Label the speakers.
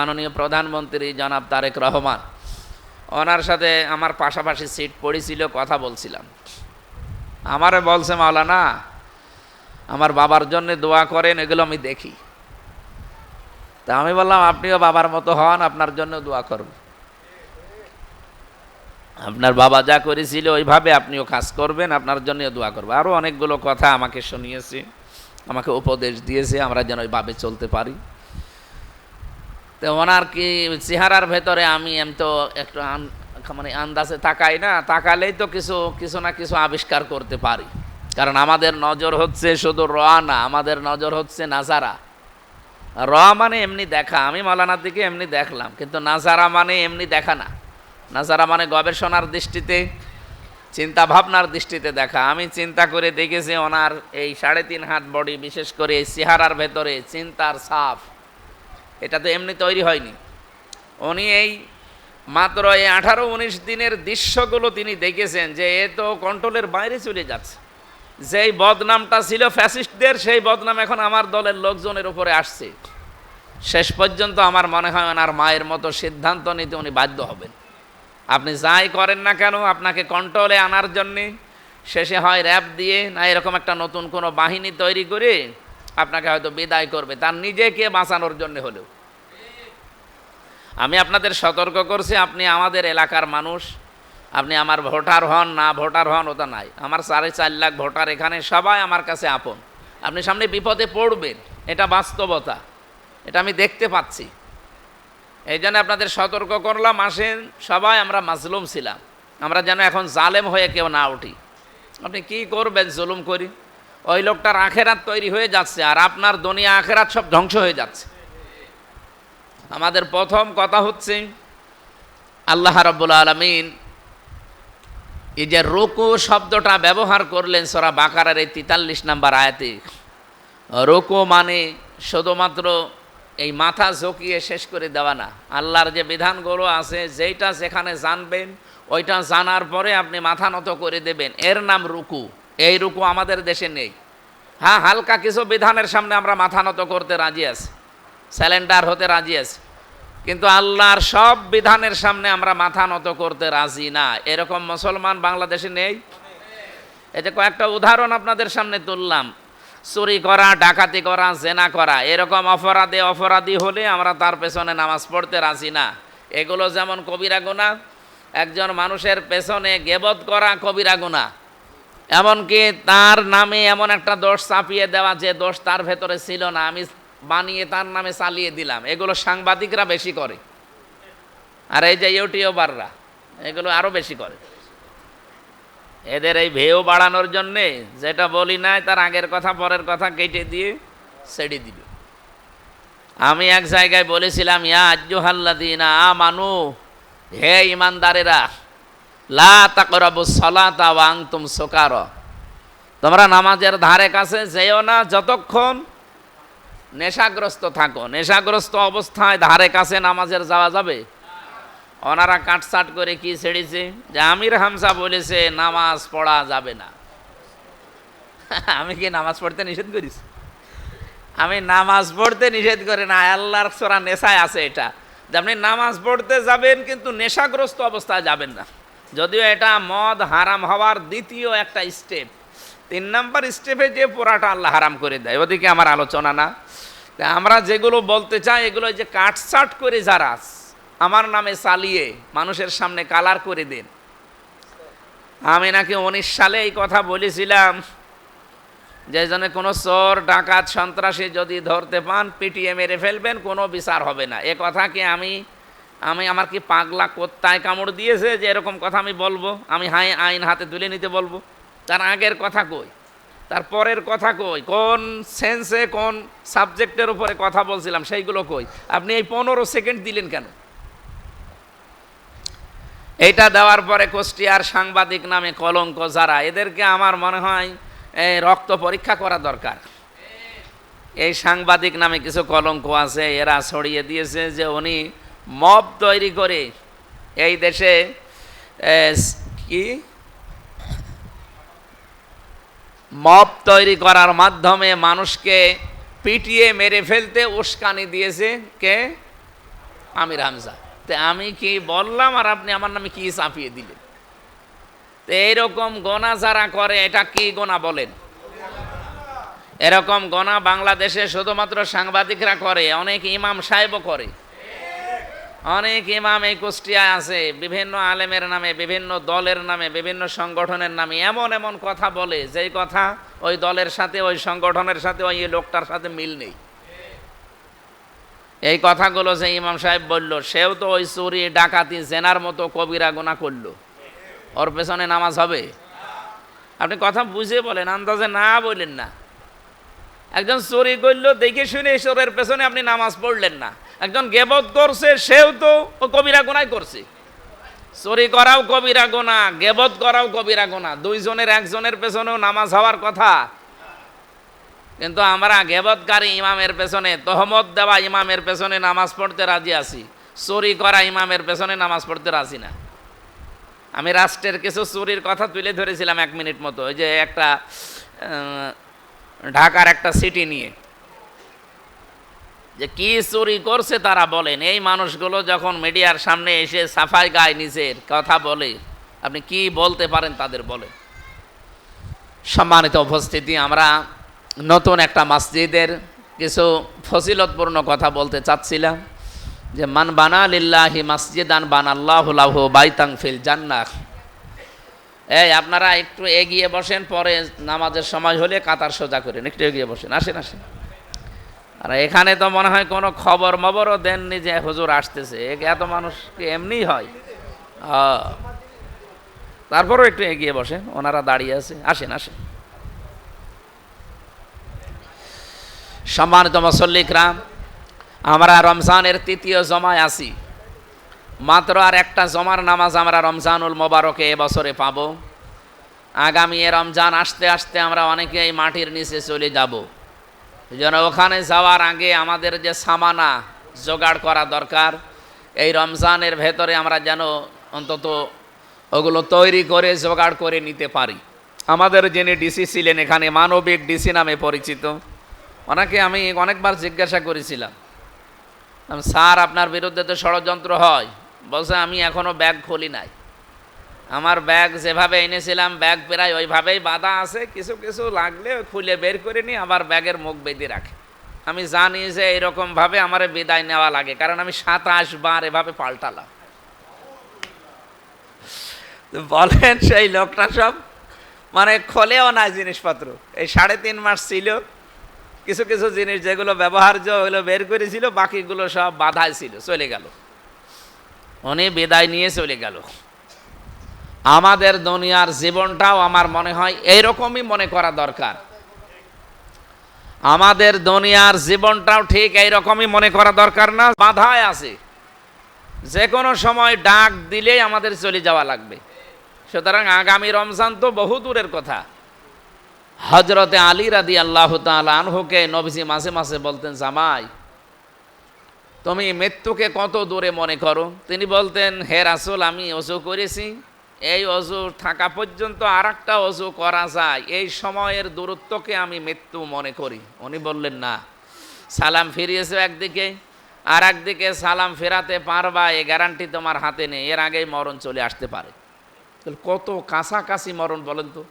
Speaker 1: মাননীয় প্রধানমন্ত্রী জনাব তারেক রহমান, ওনার সাথে আমার পাশাপাশি সিট পড়েছিল, কথা বলছিলাম। আমারে বলছে, মাওলানা আমার বাবার জন্য দোয়া করেন, এগুলো আমি দেখি। তা আমি বললাম, আপনিও বাবার মতো হন, আপনার জন্য দোয়া করব। আপনার বাবা যা করেছিল ওইভাবে আপনিও কাজ করবেন, আপনার জন্যও দোয়া করবো। আরও অনেকগুলো কথা আমাকে শুনিয়েছে, আমাকে উপদেশ দিয়েছে, আমরা যেন ওইভাবে চলতে পারি। তো ওনার কি চেহারার ভেতরে আমি তো একটু মানে আন্দাজে তাকাই না, তাকালেই তো কিছু না কিছু আবিষ্কার করতে পারি। কারণ আমাদের নজর হচ্ছে শুধু র না, আমাদের নজর হচ্ছে নাজারা। র মানে এমনি দেখা, আমি মাওলানার দিকে এমনি দেখলাম, কিন্তু নাজারা মানে এমনি দেখা না। নাজারা মানে গবেষণার দৃষ্টিতে, চিন্তা ভাবনার দৃষ্টিতে দেখা। আমি চিন্তা করে দেখেছি ওনার এই 3.5 হাত বডি, বিশেষ করে এই চেহারার ভেতরে চিন্তার ছাপ, এটা তো এমনি তৈরি হয়নি। উনি এই মাত্র এই 18-19 দিনের দৃশ্যগুলো তিনি দেখেছেন যে এ তো কন্ট্রোলের বাইরে চলে যাচ্ছে। যেই বদনামটা ছিল ফ্যাসিস্টদের, সেই বদনাম এখন আমার দলের লোকজনের উপরে আসছে। শেষ পর্যন্ত আমার মনে হয় ওনার মায়ের মতো সিদ্ধান্ত নিতে উনি বাধ্য হবেন। আপনি যাই করেন না কেন, আপনাকে কন্ট্রোলে আনার জন্যে শেষে হয় র্যাব দিয়ে, না এরকম একটা নতুন কোনো বাহিনী তৈরি করে আপনাকে হয়তো বিদায় করবে, তার নিজেকে বাঁচানোর জন্য হলেও। আমি আপনাদের সতর্ক করছি, আপনি আমাদের এলাকার মানুষ, আপনি আমার ভোটার হন না ভোটার হন ওটা নাই। আমার 4.5 লাখ ভোটার এখানে, সবাই আমার কাছে আপন। আপনি সামনে বিপদে পড়বেন, এটা বাস্তবতা, এটা আমি দেখতে পাচ্ছি। এই জন্য আপনাদের সতর্ক করলাম, আসেন সবাই আমরা মাজলুম ছিলাম, আমরা যেন এখন জালেম হয়ে কেউ না উঠি। আপনি কি করবেন জুলুম করি? ওই লোকটার আখেরাত তৈরি হয়ে যাচ্ছে, আর আপনার দুনিয়া আখেরাত সব ধ্বংস হয়ে যাচ্ছে। আমাদের প্রথম কথা হচ্ছে, আল্লাহ রাব্বুল আলামিন এই যে রুকু শব্দটা ব্যবহার করলেন সূরা বাকারার এই 43 নম্বর আয়াতে। রুকু মানে শুধুমাত্র এই মাথা ঝুঁকিয়ে শেষ করে দেওয়া না। আল্লাহর যে বিধানগুলো আছে, যেইটা যেখানে জানবেন ওইটা জানার পরে আপনি মাথা নত করে দেবেন, এর নাম রুকু। এই রুকু আমাদের দেশে নেই। হ্যাঁ, হালকা কিছু বিধানের সামনে আমরা মাথা নত করতে রাজি আছি, স্যালেন্ডার হতে রাজি আছি, কিন্তু আল্লাহর সব বিধানের সামনে আমরা মাথা নত করতে রাজি না। এরকম মুসলমান বাংলাদেশে নেই। এই যে কয়েকটা উদাহরণ আপনাদের সামনে তুললাম, চুরি করা, ডাকাতি করা, জেনা করা, এরকম অপরাধী হলে আমরা তার পেছনে নামাজ পড়তে রাজি না। এগুলো যেমন কবিরা গুনাহ, একজন মানুষের পেছনে গীবত করা কবিরা গুনাহ, এমনকি তার নামে এমন একটা দোষ চাপিয়ে দেওয়া যে দোষ তার ভেতরে ছিল না, আমি বানিয়ে তার নামে চালিয়ে দিলাম, এগুলো সাংবাদিকরা বেশি করে, আর এই যে ইউটিউবাররা এগুলো আরও বেশি করে। এদের এই ভেউ বাড়ানোর জন্যে যেটা বলি নাই তার আগের কথা পরের কথা কেটে দিয়ে ছেড়ে দিবে। আমি এক জায়গায় বলেছিলাম, ইয়া আইয়ুহাল্লাযীনা আমানু, হে ঈমানদারেরা, লা তাকরাবুস সালাতা ওয়া আনতুম সুকারা, তোমরা নামাজের ধারে কাছে যেও না যতক্ষণ নেশাগ্রস্ত থাকো। নেশাগ্রস্ত অবস্থায় ধারে কাছে নামাজের যাওয়া যাবে? ওনারা কাটসাট করে কি ছেড়েছে যে আমির হামজা বলেছে নামাজ পড়া যাবে না। আমি কি নামাজ পড়তে নিষেধ করেছি? আমি নামাজ পড়তে নিষেধ করি না, আল্লাহর সূরা নেশায় আছে এটা, যে আপনি নামাজ পড়তে যাবেন কিন্তু নেশাগ্রস্ত অবস্থায় যাবেন না। যদিও এটা মদ হারাম হওয়ার দ্বিতীয় একটা স্টেপ, 3 নম্বর স্টেপে যে পুরাটা আল্লাহ হারাম করে দেয়, ওদিকে আমার আলোচনা না। আমরা যেগুলো বলতে চাই, এগুলো যে কাটসাট করে যারা আমার নামে চালিয়ে মানুষের সামনে কালার করে দেন। আমি নাকি 19 সালে এই কথা বলেছিলাম যে জন্য কোনো চোর ডাকাত সন্ত্রাসী যদি ধরতে পান পিটিয়ে মেরে ফেলবেন, কোনো বিচার হবে না। এ কথা কি আমি আমার কি পাগলা কোত্তায় কামড় দিয়েছে যে এরকম কথা আমি বলবো? আমি আইন হাতে তুলে নিতে বলবো? তার আগের কথা কই, তার পরের কথা কই, কোন সেন্সে কোন সাবজেক্টের উপরে কথা বলছিলাম সেইগুলো কই? আপনি এই 15 সেকেন্ড দিলেন কেন? এইটা দেওয়ার পরে কুষ্টিয়ার সাংবাদিক নামে কলঙ্ক যারা, এদেরকে আমার মনে হয় রক্ত পরীক্ষা করা দরকার। এই সাংবাদিক নামে কিছু কলঙ্ক আছে, এরা ছড়িয়ে দিয়েছে যে উনি মব তৈরি করে এই দেশে কি মব তৈরি করার মাধ্যমে মানুষকে পিটিয়ে মেরে ফেলতে উস্কানি দিয়েছে। কে? আমির হামজা। তো আমি কি বললাম আর আপনি আমার নামে কি চাপিয়ে দিলেন? তো এইরকম গোনা যারা করে এটা কি গোনা বলেন? এরকম গোনা বাংলাদেশে শুধুমাত্র সাংবাদিকরা করে, অনেক ইমাম সাহেবও করে। অনেক ইমাম এই কুষ্টিয়ায় আছে, বিভিন্ন আলেমের নামে, বিভিন্ন দলের নামে, বিভিন্ন সংগঠনের নামে এমন এমন কথা বলে যেই কথা ওই দলের সাথে, ওই সংগঠনের সাথে, ওই লোকটার সাথে মিল নেই। এই কথাগুলো যে ইমাম সাহেব বলল, সেও তো ওই চুরি ডাকাতি জেনার মতো কবিরা গুনাহ করলো, ওর পেছনে নামাজ হবে? আপনি কথা বুঝে বলেন, আন্দাজে না বললেন না। একজন চুরি করলো দেখে শুনে ঈশ্বরের পেছনে আপনি নামাজ পড়লেন না। একজন গেবত করছে, সেও তো ও কবিরা গুনাহ করছে। চুরি করাও কবিরা গুনাহ, গেবত করাও কবিরা গুনাহ, দুইজনের একজনের পেছনেও নামাজ হওয়ার কথা। কিন্তু আমরা গেবতকারী ইমামের পেছনে, তহমত দেওয়া ইমামের পেছনে নামাজ পড়তে রাজি আছি, চুরি করা ইমামের পেছনে নামাজ পড়তে রাজি না। আমি রাষ্ট্রের কিছু চুরির কথা তুলে ধরেছিলাম 1 মিনিট মতো, ওই যে একটা ঢাকার একটা সিটি নিয়ে যে কি চুরি করছে তারা বলেন। এই মানুষগুলো যখন মিডিয়ার সামনে এসে সাফাই গায়, নিজের কথা বলে, আপনি কি বলতে পারেন তাদের? বলেন। সম্মানিত উপস্থিতি, আমরা নতুন একটা মসজিদের কিছু ফজিলতপূর্ণ কথা বলতে চাচ্ছিলাম যে মান বানা লিল্লাহি মসজিদান বানাল্লাহু লাহু বাইতান ফিল জান্নাহ। এই আপনারা একটু এগিয়ে বসেন, পরে নামাজের সময় হলে কাতার সোজা করেন, একটু এগিয়ে বসেন, আসেন আসেন। আর এখানে তো মনে হয় কোনো খবর মবরও দেননি যে হুজুর আসতেছে, এত মানুষ কি এমনি হয়? তারপরও একটু এগিয়ে বসেন, ওনারা দাঁড়িয়ে আছে, আসেন আসেন। সম্মানিত মুসল্লিকরাম, আমরা রমজানের 3য় জমায় আছি। মাত্র আর একটা জমার নামাজ আমরা রমজানুল মোবারকে এবছরে পাব। আগামী রমজান আসতে আসতে আমরা অনেকে এই মাটির নিচে চলে যাব। যেন ওখানে যাওয়ার আগে আমাদের যে সামানা জোগাড় করা দরকার, এই রমজানের ভেতরে আমরা যেন অন্তত ওগুলো তৈরি করে জোগাড় করে নিতে পারি। আমাদের যিনি ডিসি ছিলেন এখানে, মানবিক ডিসি নামে পরিচিত, ওনাকে আমি অনেকবার জিজ্ঞাসা করেছিলাম, স্যার আপনার বিরুদ্ধে তো ষড়যন্ত্র হয়। বলছে আমি এখনও ব্যাগ খুলি নাই, আমার ব্যাগ যেভাবে এনেছিলাম ব্যাগ প্রায় ওইভাবেই বাঁধা আছে, কিছু কিছু লাগলে খুলে বের করে নিই, আবার ব্যাগের মুখ বেঁধে রাখে। আমি জানি যে এরকমভাবে আমার বিদায় নেওয়া লাগে, কারণ আমি 27 বার এভাবে পাল্টালাম। বলেন সেই লোকটা সব মানে খোলেও না জিনিসপত্র, এই 3.5 মাস ছিল, কিছু কিছু জিনিস যেগুলো ব্যবহার্য ওগুলো বের করেছিল, বাকিগুলো সব বাধাই ছিল, চলে গেল। উনি বিদায় নিয়ে চলে গেল। আমাদের দুনিয়ার জীবনটাও আমার মনে হয় এইরকমই মনে করা দরকার। আমাদের দুনিয়ার জীবনটাও ঠিক এইরকমই মনে করা দরকার না, বাধায় আছে, যে কোনো সময় ডাক দিলেই আমাদের চলে যাওয়া লাগবে। সুতরাং আগামী রমজান তো বহু দূরের কথা। হযরতে আলী রাদিয়াল্লাহু তাআলা আনহুকে নবীজি মাঝে মাঝে বলতেন, জামাই তুমি মৃত্যুকে কত দূরে মনে করো? তিনি বলতেন, হে রাসূল আমি ওযু করেছি, এই অজু থাকা পর্যন্ত আর একটা অজু করা যায়, এই সময়ের দূরত্বকে আমি মৃত্যু মনে করি। উনি বললেন না, সালাম ফিরিয়েছো একদিকে, আর একদিকে সালাম ফেরাতে পারবা এই গ্যারান্টি তোমার হাতে নেই, এর আগেই মরণ চলে আসতে পারে। কত কাছাকাছি মরণ বলেন তো।